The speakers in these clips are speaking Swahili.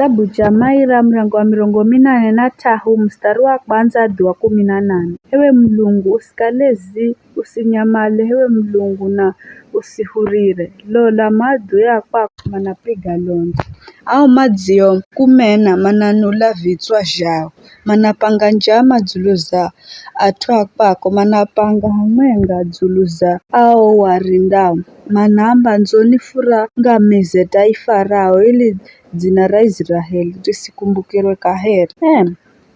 Kitabu cha Maira mlango wa 83 mstari wa kwanza hadi wa 18. Ewe Mlungu usikalezi usinyamale, ewe Mlungu na usihurire. Lola madui akwako manapiga londa. Au madzio kumena mananula vitswa zhao. Manapanga njama dzulu za atu akwako, manapanga hamwenga dzulu za au warindao. Manamba nzoni fura ngamize taifa rao ili dzina ra Israeli risikumbukirwe kaheri.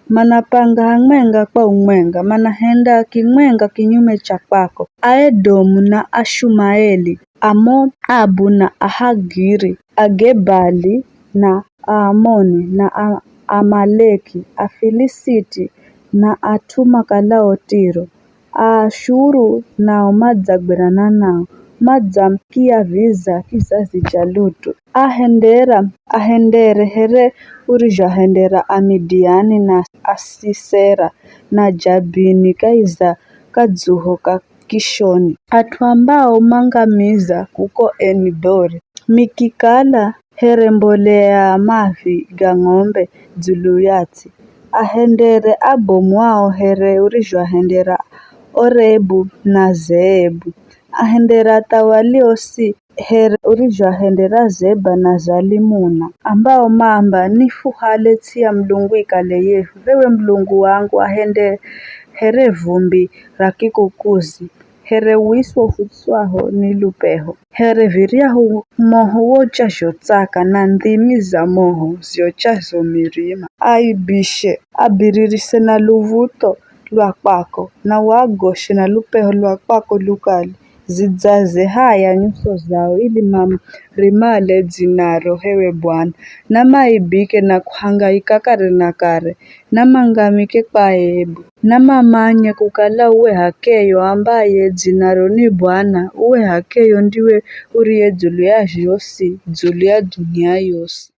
Manapanga hamwenga kwa umwenga, manahenda kimwenga kinyume cha kwako. Aedomu na Ashumaeli, Amoabu na Ahagiri, Agebali na Aamoni na Amaleki, Afilisiti na atuma kalao Tiro. Aashuru nao madzagwerana nao, madzamkia viza kizazi cha Lutu. Ahendere here urizhahendera Amidiani na Asisera na Jabini kaiza kadzuho ka Kishoni. Atu ambao mangamiza kuko Enidori. Mikikala here mbolea mavi ga ng'ombe dzulu yati. Ahendere abomu wao here urizhahendera Orebu na Zeebu. Ahendera tawaliosi here urizhahendera Zeba na Zalimuna. Ambao mamba nifuhale tia Mlungu ikale yehu. Ewe Mlungu wangu ahende here vumbi rakikukuzi. Here wiswa futswaho nilupeho. Here viriahu moho wocha shotsaka na ndimi za moho ziochazo mirima. Aibishe abiririse na luvuto lwa kwako na wagoshe na lupeho lwa kwako lukali. Zidzaze haya nyuso zao ili rimale dzinaro hewe Bwana. Na maibike na kuhangaika kare na kare. Na mangamike kwa Ebu. Na mamanye kukala uwe hakeyo ambaye dzinaro ni Bwana. Uwe hakeyo ndiwe uriye dzulu ya zhosi, dzulu ya dunia yose.